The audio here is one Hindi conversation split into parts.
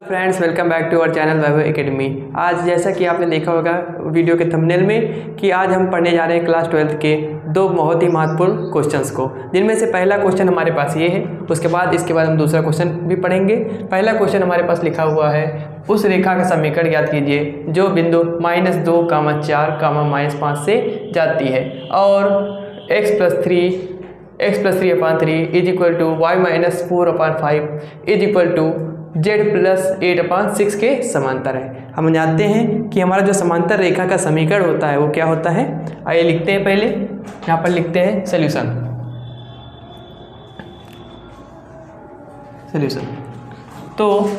Friends, welcome back to our channel Vaibhav academy. आज जैसा कि आपने देखा होगा वीडियो के थंबनेल में कि आज हम पढ़ने जा रहे हैं क्लास 12 के दो बहुत ही महत्वपूर्ण क्वेश्चंस को, जिनमें से पहला क्वेश्चन हमारे पास ये है। उसके बाद हम दूसरा क्वेश्चन भी पढ़ेंगे। पहला क्वेश्चन हमारे पास लिखा हुआ है, उस रेखा का समीकरण ज्ञात कीजिए जो बिंदु -2, 4, -5 से जाती है और x+3/3 y -4/5 z+8/6 के समांतर है। हम जानते हैं कि हमारा जो समांतर रेखा का समीकरण होता है वो क्या होता है। आइए लिखते हैं। पहले यहाँ पर लिखते हैं सॉल्यूशन। तो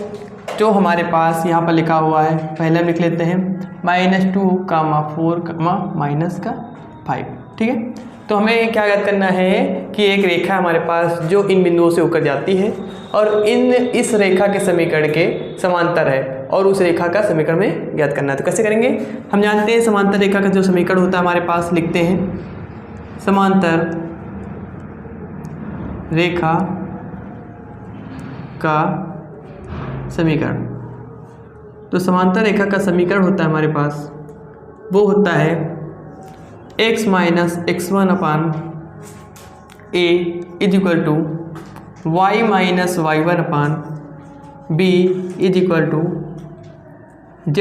जो हमारे पास यहाँ पर लिखा हुआ है, पहले हम लिख लेते हैं -2, 4, -5। ठीक है, तो हमें क्या याद करना है कि एक रेखा हमारे पास जो इन बिंदुओं से होकर जाती है और इस रेखा के समीकरण के समांतर है और उस रेखा का समीकरण में ज्ञात करना है। तो कैसे करेंगे? हम जानते हैं समांतर रेखा का जो समीकरण होता है हमारे पास, लिखते हैं समांतर रेखा का समीकरण। तो समांतर रेखा का समीकरण होता है हमारे पास, वो होता है x - x1/a = y - y1/b = z -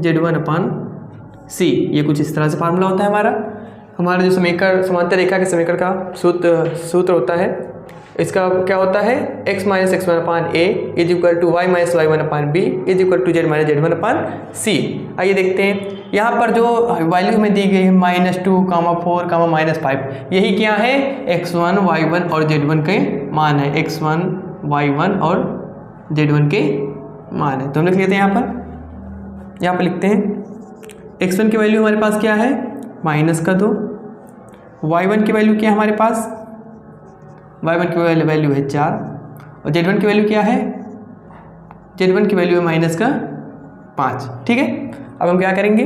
z1/c। ये कुछ इस तरह से फार्मूला होता है हमारा जो समीकरण समांतर रेखा के समीकरण का सूत्र होता है। इसका क्या होता है? x - x1/a = y - y1/b = z - z1/c। आइए देखते हैं, यहाँ पर जो वैल्यू हमें दी गई है -2, 4, -5, यही क्या है? x1, y1 और z1 के मान है। x1, y1 और z1 के मान है। तो हम लिख लेते हैं यहाँ पर लिखते हैं x1 की वैल्यू हमारे पास क्या है? -2। y1 की वैल्यू क्या है हमारे पास? y1 की वैल्यू है 4 और z1 की वैल्यू क्या है? z1 की वैल्यू है -5। ठीक है, अब हम क्या करेंगे?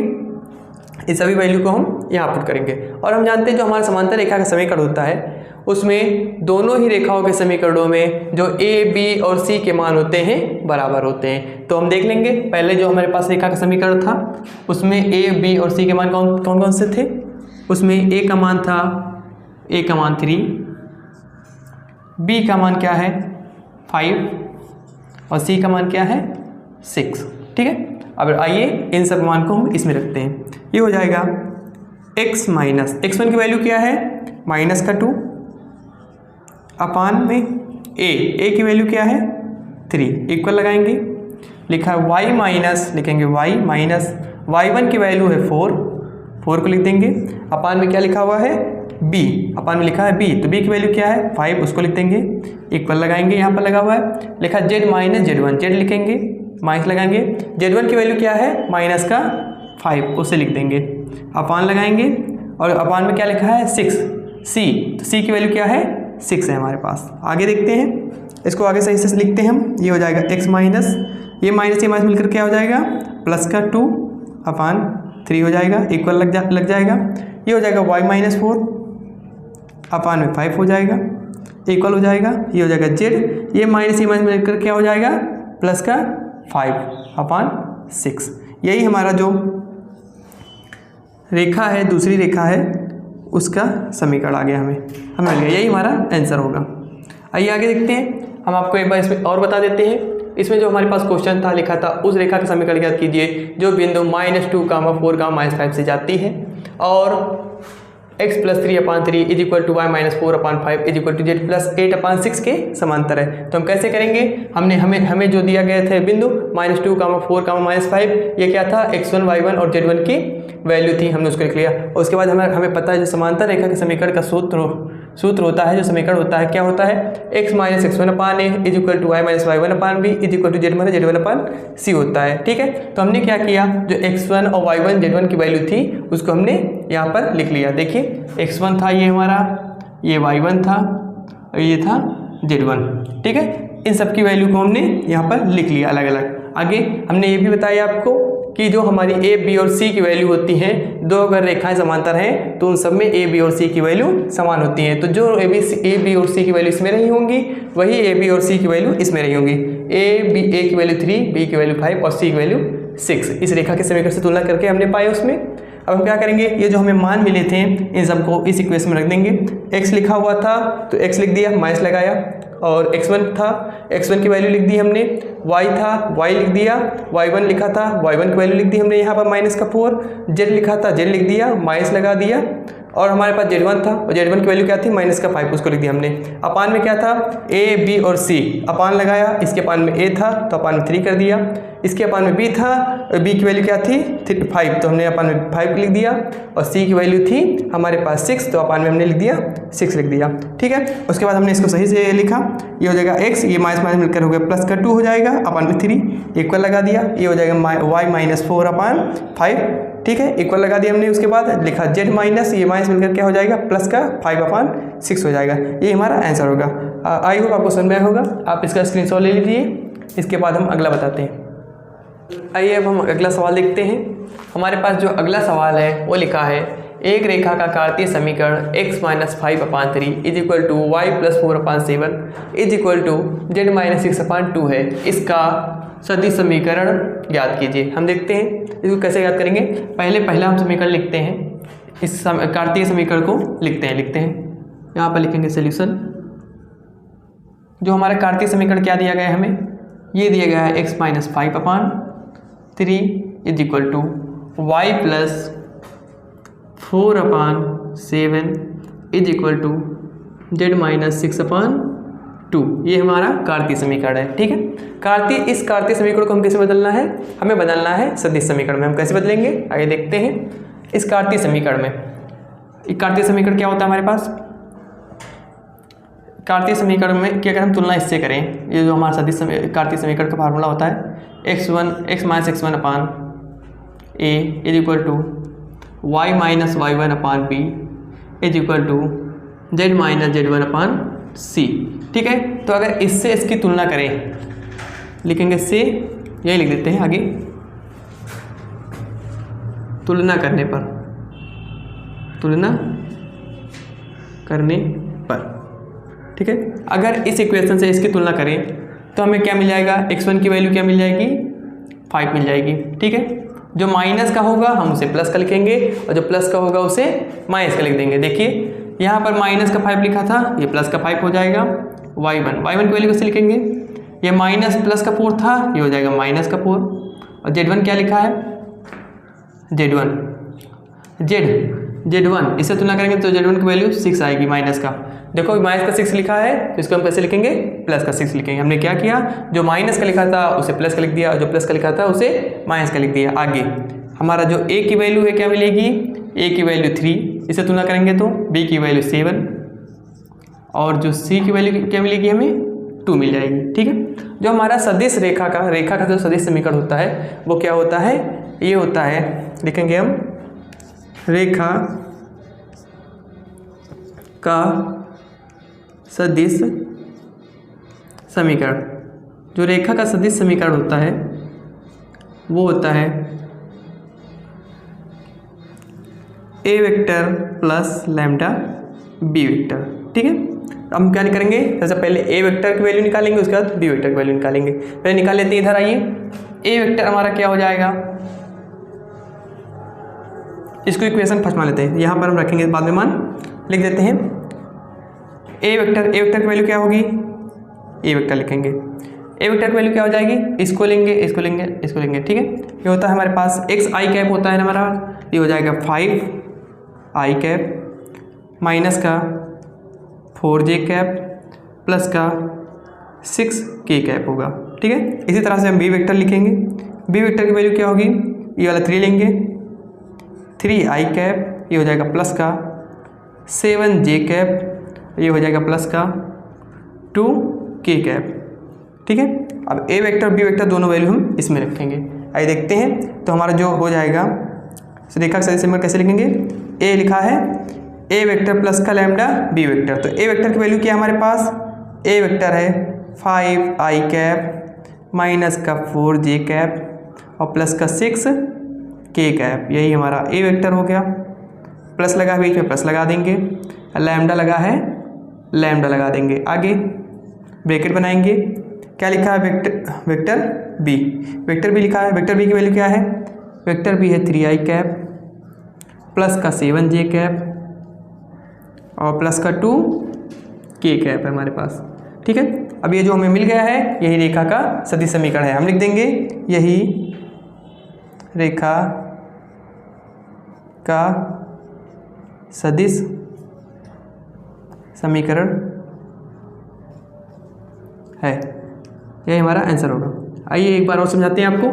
इस सभी वैल्यू को हम यहाँ पुट करेंगे और हम जानते हैं जो हमारा समांतर रेखा का समीकरण होता है उसमें दोनों ही रेखाओं के समीकरणों में जो a, b और c के मान होते हैं बराबर होते हैं। तो हम देख लेंगे, पहले जो हमारे पास रेखा का समीकरण था उसमें a, b और c के मान कौन कौन से थे? उसमें a का मान था 3, b का मान क्या है 5 और c का मान क्या है 6। ठीक है, अब आइए इन सब मान को हम इसमें रखते हैं। ये हो जाएगा x1 की वैल्यू क्या है? -2 अपान में a की वैल्यू क्या है 3, इक्वल लगाएंगे। लिखा है लिखेंगे y y1 की वैल्यू है 4 को लिख देंगे। अपान में क्या लिखा हुआ है? b, अपान में लिखा है b, तो b की वैल्यू क्या है 5, उसको लिख देंगे। इक्वल लगाएंगे, यहाँ पर लगा हुआ है लिखा z - z1, z लिखेंगे, माइनस लगाएंगे। z1 की वैल्यू क्या है? -5, उसे लिख देंगे। अपान लगाएंगे और अपान में क्या लिखा है 6 c, तो c की वैल्यू क्या है 6 है हमारे पास। आगे देखते हैं, इसको आगे सही से लिखते हैं हम। ये हो जाएगा x माइनस ये माइनस मिलकर क्या हो जाएगा? +2/3 हो जाएगा, इक्वल लग जाएगा। ये हो जाएगा y -4 अपान में 5 हो जाएगा, इक्वल हो जाएगा। ये हो जाएगा z, ये माइनस मिलकर क्या हो जाएगा? +5/6। यही हमारा जो रेखा है, दूसरी रेखा है, उसका समीकरण आ गया हमें मिल गया। यही हमारा आंसर होगा। आइए आगे देखते हैं। हम आपको एक बार इसमें और बता देते हैं। इसमें जो हमारे पास क्वेश्चन था, लिखा था उस रेखा का समीकरण ज्ञात कीजिए जो बिंदु -2, 4, -5 से जाती है और x+3/3 = y -4/5 = z+8/6 के समांतर है। तो हम कैसे करेंगे? हमें जो दिया गया था बिंदु -2, 4, -5, ये क्या था? x1, y1 और z1 की वैल्यू थी, हमने उसको लिख लिया। और उसके बाद हमें पता है जो समांतर रेखा के समीकरण का सूत्र होता है, जो समीकरण होता है, क्या होता है? x - x1/a = y - y1/b = z - z1/c होता है। ठीक है, तो हमने क्या किया? जो x1 और y1 z1 की वैल्यू थी उसको हमने यहाँ पर लिख लिया। देखिए x1 था ये हमारा, ये y1 था और ये था z1। ठीक है, इन सब की वैल्यू को हमने यहाँ पर लिख लिया अलग अलग। आगे हमने ये भी बताया आपको कि जो हमारी ए बी और सी की वैल्यू होती हैं, दो अगर रेखाएं समांतर हैं तो उन सब में ए बी और सी की वैल्यू समान होती हैं। तो जो ए बी और सी की वैल्यू इसमें रही होंगी वही ए बी और सी की वैल्यू इसमें रही होंगी। ए की वैल्यू 3, बी की वैल्यू 5 और सी की वैल्यू 6 इस रेखा के समीकरण से तुलना करके हमने पाए उसमें। अब हम क्या करेंगे, ये जो हमें मान मिले थे इन सबको इस इक्वेशन में रख देंगे। x लिखा हुआ था तो x लिख दिया, माइनस लगाया, और x1 था, x1 की वैल्यू लिख दी हमने, y था, y लिख दिया, y1 लिखा था, y1 की वैल्यू लिख दी हमने यहाँ पर -4, z लिखा था, z लिख दिया, माइनस लगा दिया, और हमारे पास z1 था और z1 की वैल्यू क्या थी -5 उसको लिख दिया हमने। अपान में क्या था a b और c, अपान लगाया, इसके अपान में a था तो अपान में 3 कर दिया, इसके अपान में b था और b की वैल्यू क्या थी 5 तो हमने अपान में 5 लिख दिया, और c की वैल्यू थी हमारे पास 6 तो अपान में हमने लिख दिया 6 लिख दिया। ठीक है, उसके बाद हमने इसको सही से लिखा, ये हो जाएगा x, ये माइनस माइनस मिलकर हो गया प्लस का 2 हो जाएगा, अपान में 3 इक्वल लगा दिया, ये हो जाएगा y -4 अपान 5। ठीक है, इक्वल लगा दिया हमने, उसके बाद लिखा z माइनस, ये माइनस मिलकर क्या हो जाएगा प्लस का 5 अपान 6 हो जाएगा। ये हमारा आंसर होगा। आई होप आपको समझ में आया होगा, आप इसका स्क्रीनशॉट ले लीजिए। इसके बाद हम अगला बताते हैं। आइए अब हम अगला सवाल देखते हैं। हमारे पास जो अगला सवाल है वो लिखा है, एक रेखा का कार्तीय समीकरण x - 5/3 is equal to y + 4/7 is equal to z - 6/2 है। इसका सदिश समीकरण ज्ञात कीजिए। हम देखते हैं इसको कैसे ज्ञात करेंगे। पहला हम समीकरण लिखते हैं, इस कार्तीय समीकरण को लिखते हैं। यहाँ पर लिखेंगे सॉल्यूशन। जो हमारा कार्तीय समीकरण क्या दिया गया है हमें, ये दिया गया है x - 5/3 is equal to y + 4/7 is equal to z - 6/2। ये हमारा कार्तीय समीकरण है। ठीक है, इस कार्तीय समीकरण को हम कैसे बदलना है, हमें बदलना है सदिश समीकरण में। हम कैसे बदलेंगे आइए देखते हैं। इस कार्तीय समीकरण में, एक कार्तीय समीकरण क्या होता है हमारे पास, कार्तीय समीकरण में कि अगर हम तुलना इससे करें, ये जो हमारा सदिश कार्तीय समीकरण का फार्मूला होता है x - x1 upon a is equal to y - y1 upon b is equal to z - z1 upon c। ठीक है, तो अगर इससे इसकी तुलना करें, लिखेंगे से, यही लिख देते हैं आगे, तुलना करने पर। ठीक है, अगर इस इक्वेशन से इसकी तुलना करें तो हमें क्या मिल जाएगा, x1 की वैल्यू क्या मिल जाएगी 5 मिल जाएगी। ठीक है, जो माइनस का होगा हम उसे प्लस का लिखेंगे और जो प्लस का होगा उसे माइनस का लिख देंगे। देखिए यहाँ पर माइनस का 5 लिखा था, ये प्लस का 5 हो जाएगा। y1 की वैल्यू कैसे लिखेंगे, ये माइनस प्लस का 4 था, ये हो जाएगा माइनस का 4। और z1 क्या लिखा है, z1 इससे तुलना करेंगे तो z1 की वैल्यू 6 आएगी माइनस का। देखो माइनस का 6 लिखा है तो इसको हम कैसे लिखेंगे, प्लस का 6 लिखेंगे। हमने क्या किया, जो माइनस का लिखा था उसे प्लस का लिख दिया और जो प्लस का लिखा था उसे माइनस का लिख दिया। आगे हमारा जो a की वैल्यू है क्या मिलेगी, a की वैल्यू 3, इसे तुलना करेंगे तो b की वैल्यू 7 और जो c की वैल्यू क्या मिलेगी हमें 2 मिल जाएगी। ठीक है, जो हमारा सदिश रेखा का जो सदिश समीकरण होता है वो क्या होता है, ये होता है, लिखेंगे हम रेखा का सदिश समीकरण। जो रेखा का सदिश समीकरण होता है वो होता है a vector plus lambda b vector. ठीक है, हम क्या करेंगे, सबसे पहले a वेक्टर की वैल्यू निकालेंगे, उसके बाद b वेक्टर की वैल्यू निकालेंगे। पहले निकाल लेते हैं, इधर आइए। a वेक्टर हमारा क्या हो जाएगा, इसको इक्वेशन फर्स्ट मान लेते हैं, यहाँ पर हम रखेंगे बाद में मान लिख देते हैं। a वेक्टर की वैल्यू क्या होगी, a वेक्टर लिखेंगे। a वेक्टर की वैल्यू क्या हो जाएगी, इसको लेंगे, इसको लेंगे, इसको लेंगे। ठीक है, ये होता है हमारे पास x i कैप होता है ना हमारा, ये हो जाएगा 5 i कैप माइनस का 4j कैप प्लस का 6k कैप होगा। ठीक है, इसी तरह से हम b वेक्टर लिखेंगे। b वेक्टर की वैल्यू क्या होगी, ये वाला 3 लेंगे, 3i कैप, ये हो जाएगा प्लस का 7j कैप, ये हो जाएगा प्लस का 2k कैप। ठीक है, अब a वेक्टर b वेक्टर दोनों वैल्यू हम इसमें रखेंगे। आइए देखते हैं, तो हमारा जो हो जाएगा रेखा का सदिश समीकरण कैसे लिखेंगे, a लिखा है a वेक्टर प्लस का लैम्डा b वेक्टर। तो a वेक्टर की वैल्यू क्या है हमारे पास, a वेक्टर है 5i कैप माइनस का 4j कैप और प्लस का 6k कैप, यही हमारा a वेक्टर हो गया। प्लस लगा बीच में प्लस लगा देंगे, लैम्डा लगा है लैम्डा लगा देंगे। आगे ब्रैकेट बनाएंगे, क्या लिखा है, वेक्टर बी, वेक्टर बी लिखा है। वेक्टर बी की वैल्यू क्या है, वेक्टर बी है 3i कैप प्लस का 7j कैप और प्लस का 2k कैप है हमारे पास, ठीक है। अब ये जो हमें मिल गया है यही रेखा का सदिश समीकरण है। हम लिख देंगे यही रेखा का सदिश समीकरण है, यही हमारा आंसर होगा। आइए एक बार और समझाते हैं आपको।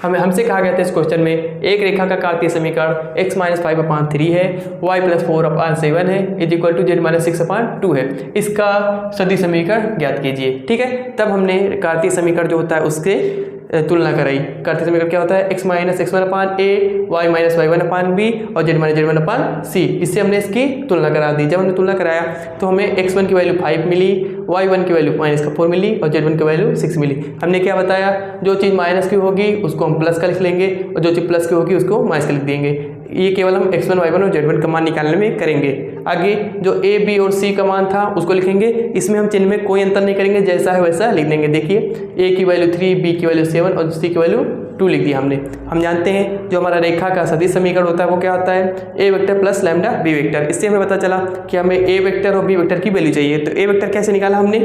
हमसे कहा गया था इस क्वेश्चन में एक रेखा का कार्तीय समीकरण x - 5/3 है, y + 4/7 है, इज इक्वल टू z - 6/2 है। इसका सदिश समीकरण ज्ञात कीजिए, ठीक है। तब हमने कार्तीय समीकरण जो होता है उसके तुलना कराई। कार्तीय समीकरण क्या होता है, x - x1/a, y - y1/b और z - z1/c। इससे हमने इसकी तुलना करा दी। जब हमने तुलना कराया तो हमें x1 की वैल्यू 5 मिली, y1 की वैल्यू -4 मिली और z1 की वैल्यू 6 मिली। हमने क्या बताया, जो चीज़ माइनस की होगी उसको हम प्लस का लिख लेंगे और जो चीज़ प्लस की होगी उसको माइनस का लिख देंगे। ये केवल हम x1, y1 और z1 का मान निकालने में करेंगे। आगे जो a, b और c का मान था उसको लिखेंगे। इसमें हम चिन्ह में कोई अंतर नहीं करेंगे, जैसा है वैसा लिख देंगे। देखिए a की वैल्यू 3, b की वैल्यू 7 और c की वैल्यू 2 लिख दिया हमने। हम जानते हैं जो हमारा रेखा का सदिश समीकरण होता है वो क्या होता है, a vector plus lambda b vector. इससे हमें पता चला कि हमें a वेक्टर और b वेक्टर की वैल्यू चाहिए। तो a वेक्टर कैसे निकाला हमने,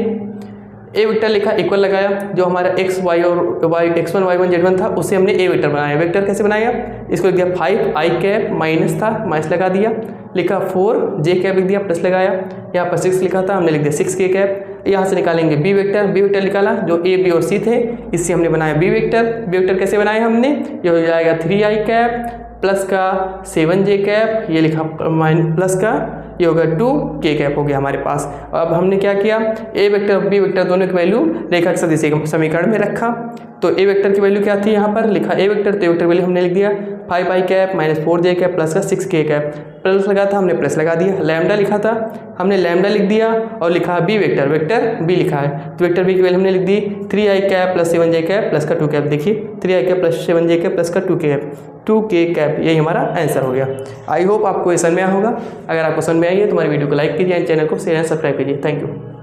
ए वेक्टर लिखा, इक्वल लगाया, जो हमारा x y और y x1 y1 z1 था उससे हमने ए वेक्टर बनाया। वेक्टर कैसे बनाया, इसको लिख दिया 5i कैप, माइनस था माइनस लगा दिया, लिखा 4j कैप लिख दिया, प्लस लगाया, यहाँ पर 6 लिखा था हमने लिख दिया 6k कैप। यहाँ से निकालेंगे बी वेक्टर, बी वेक्टर निकाला, जो ए बी और सी थे इससे हमने बनाया बी वेक्टर। बी वेक्टर कैसे बनाया हमने, ये हो जाएगा 3i कैप प्लस का 7j कैप, ये लिखा प्लस का, ये होगा 2k कैप हो गया हमारे पास। अब हमने क्या किया, ए वेक्टर और बी वेक्टर दोनों की वैल्यू रेखा के सदिश समीकरण में रखा। तो ए वेक्टर की वैल्यू क्या थी, यहाँ पर लिखा ए वेक्टर, तो ए वेक्टर वैल्यू हमने लिख दिया 5i cap -4j cap plus का 6k कैप, प्लस लगा था हमने प्लस लगा दिया। लैम्डा लिखा था हमने लैम्डा लिख दिया और लिखा बी वेक्टर, वेक्टर बी लिखा है तो वेक्टर बी की वैल्यू हमने लिख दी 3i cap plus 7j cap plus का 2 कैप। देखिए 3i cap plus 7j cap plus का 2k कैप, यही हमारा आंसर हो गया। आई होप आपको ये समझ में आया होगा। अगर आपको समझ में आई है तो हमारी वीडियो को लाइक कीजिए, चैनल को शेयर एंड सब्सक्राइब कीजिए। Thank you.